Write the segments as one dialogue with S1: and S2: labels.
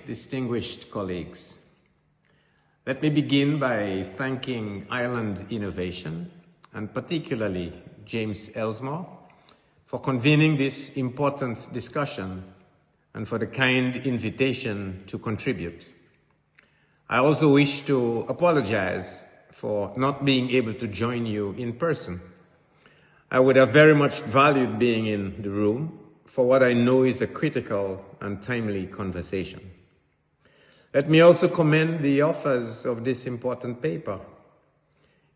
S1: distinguished colleagues. Let me begin by thanking Island Innovation, and particularly James Elsmore, for convening this important discussion and for the kind invitation to contribute. I also wish to apologize for not being able to join you in person. I would have very much valued being in the room for what I know is a critical and timely conversation. Let me also commend the authors of this important paper.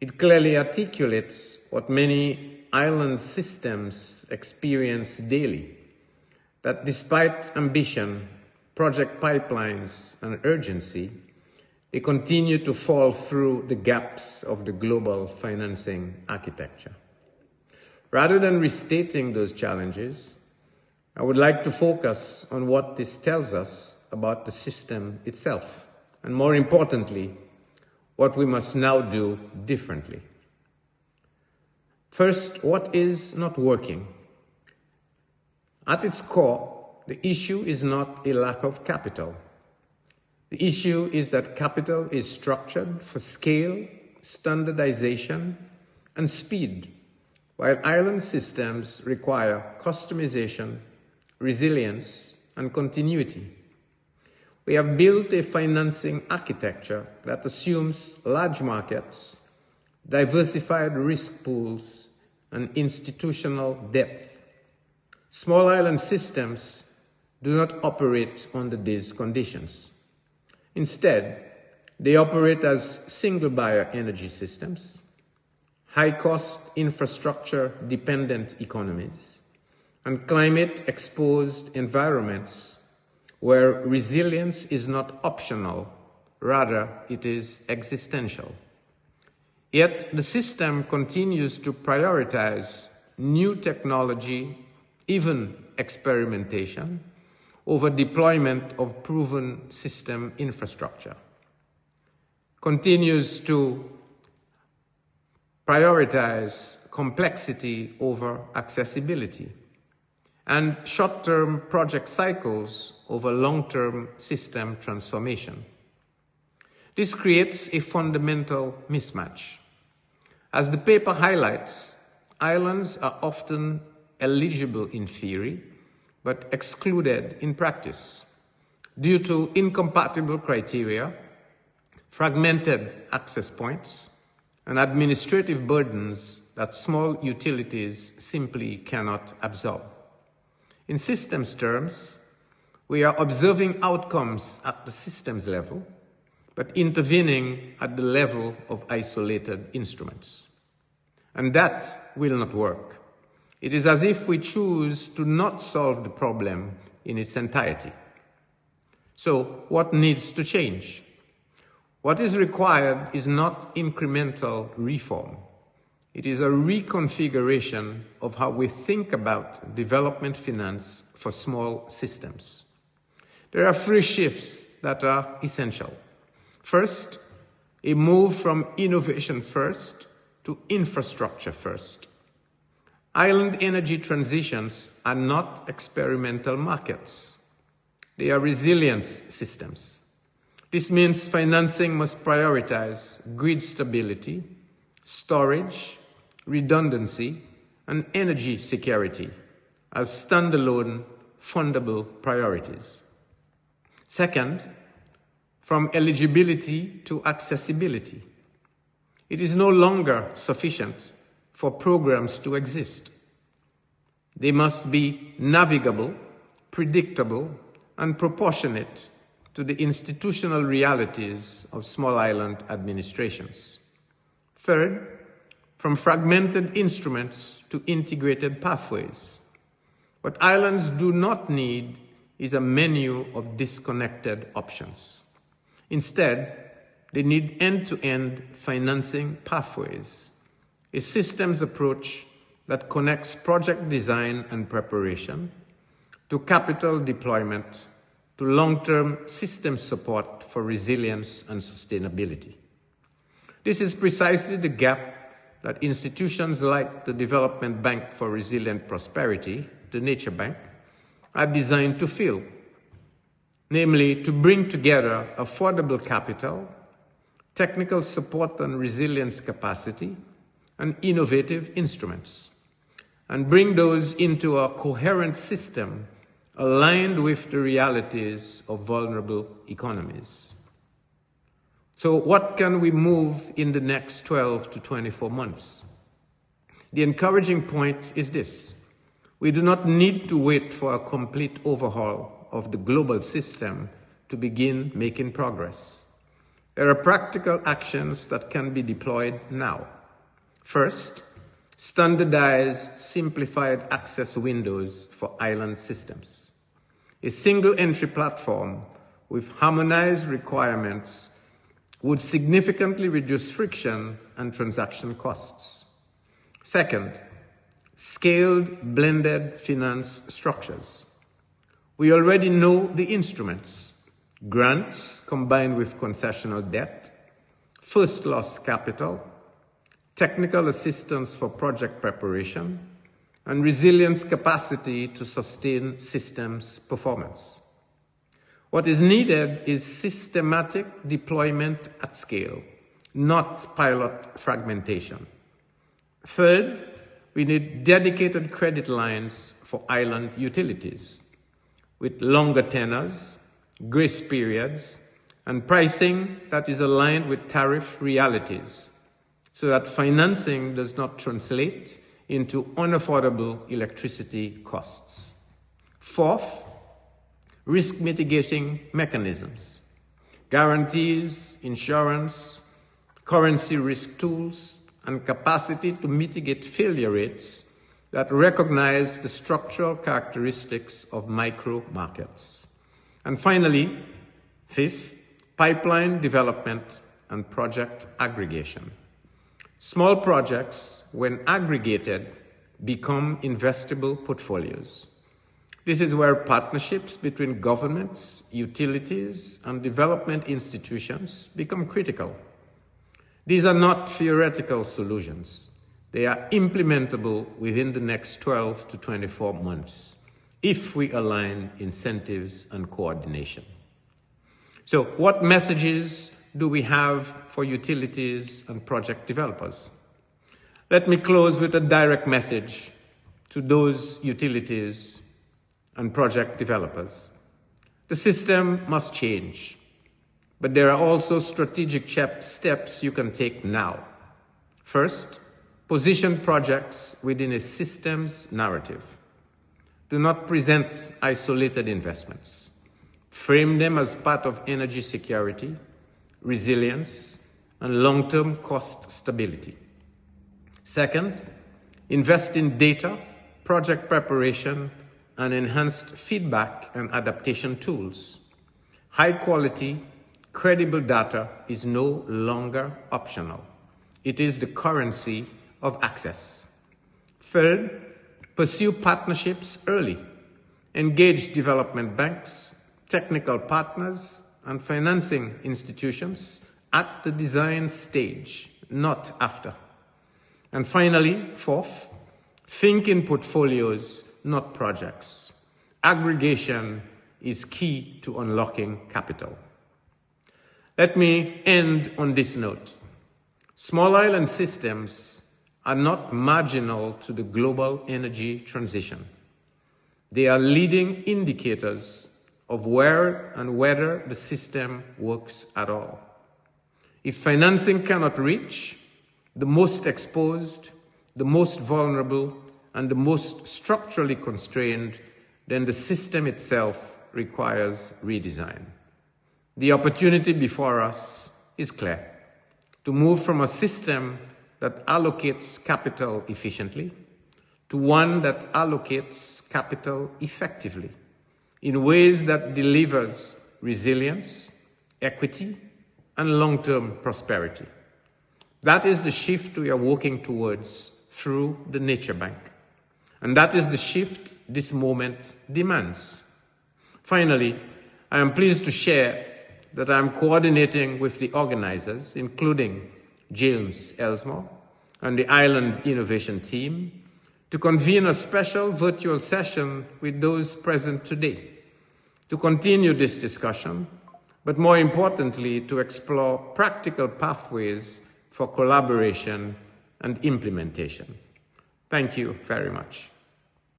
S1: It clearly articulates what many island systems experience daily, that despite ambition, project pipelines, and urgency, they continue to fall through the gaps of the global financing architecture. Rather than restating those challenges, I would like to focus on what this tells us about the system itself, and more importantly, what we must now do differently. First, what is not working? At its core, the issue is not a lack of capital. The issue is that capital is structured for scale, standardization, and speed, while island systems require customization, resilience, and continuity. We have built a financing architecture that assumes large markets, diversified risk pools, and institutional depth. Small island systems do not operate under these conditions. Instead, they operate as single-buyer energy systems, high-cost infrastructure-dependent economies, and climate-exposed environments where resilience is not optional, rather it is existential. Yet the system continues to prioritize new technology, even experimentation, over deployment of proven system infrastructure, continues to prioritize complexity over accessibility, and short-term project cycles over long-term system transformation. This creates a fundamental mismatch. As the paper highlights, islands are often eligible in theory, but excluded in practice due to incompatible criteria, fragmented access points, and administrative burdens that small utilities simply cannot absorb. In systems terms, we are observing outcomes at the systems level, but intervening at the level of isolated instruments. And that will not work. It is as if we choose to not solve the problem in its entirety. So, what needs to change? What is required is not incremental reform. It is a reconfiguration of how we think about development finance for small systems. There are three shifts that are essential. First, a move from innovation first to infrastructure first. Island energy transitions are not experimental markets. They are resilience systems. This means financing must prioritize grid stability, storage, redundancy, and energy security as standalone fundable priorities. Second, from eligibility to accessibility. It is no longer sufficient for programs to exist. They must be navigable, predictable, and proportionate to the institutional realities of small island administrations. Third, from fragmented instruments to integrated pathways. What islands do not need is a menu of disconnected options. Instead, they need end-to-end financing pathways, a systems approach that connects project design and preparation to capital deployment to long-term system support for resilience and sustainability. This is precisely the gap that institutions like the Development Bank for Resilient Prosperity, the Nature Bank, are designed to fill. namely to bring together affordable capital, technical support and resilience capacity, and innovative instruments, and bring those into a coherent system aligned with the realities of vulnerable economies. So what can we move in the next 12 to 24 months? The encouraging point is this: we do not need to wait for a complete overhaul of the global system to begin making progress. There are practical actions that can be deployed now. First, standardized, simplified access windows for island systems. A single entry platform with harmonized requirements would significantly reduce friction and transaction costs. Second, scaled blended finance structures. We already know the instruments: grants combined with concessional debt, first loss capital, technical assistance for project preparation, and resilience capacity to sustain systems performance. What is needed is systematic deployment at scale, not pilot fragmentation. Third, we need dedicated credit lines for island utilities with longer tenors, grace periods, and pricing that is aligned with tariff realities, so that financing does not translate into unaffordable electricity costs. Fourth, risk mitigating mechanisms, guarantees, insurance, currency risk tools, and capacity to mitigate failure rates that recognize the structural characteristics of micro markets. And finally, fifth, pipeline development and project aggregation. Small projects, when aggregated, become investable portfolios. This is where partnerships between governments, utilities, and development institutions become critical. These are not theoretical solutions. They are implementable within the next 12 to 24 months if we align incentives and coordination. So what messages do we have for utilities and project developers? Let me close with a direct message to those utilities and project developers. The system must change, but there are also strategic steps you can take now. First, position projects within a systems narrative. Do not present isolated investments. Frame them as part of energy security, resilience, and long-term cost stability. Second, invest in data, project preparation, and enhanced feedback and adaptation tools. High-quality, credible data is no longer optional. It is the currency of access. Third, pursue partnerships early. Engage development banks, technical partners, and financing institutions at the design stage, not after. And finally, fourth, think in portfolios, not projects. Aggregation is key to unlocking capital. Let me end on this note. Small island systems are not marginal to the global energy transition. They are leading indicators of where and whether the system works at all. If financing cannot reach the most exposed, the most vulnerable, and the most structurally constrained, then the system itself requires redesign. The opportunity before us is clear: to move from a system that allocates capital efficiently to one that allocates capital effectively in ways that delivers resilience, equity, and long-term prosperity. That is the shift we are working towards through the Nature Bank. And that is the shift this moment demands. Finally, I am pleased to share that I am coordinating with the organizers, including James Elsmore and the Island Innovation Team, to convene a special virtual session with those present today to continue this discussion, but more importantly, to explore practical pathways for collaboration and implementation. Thank you very much.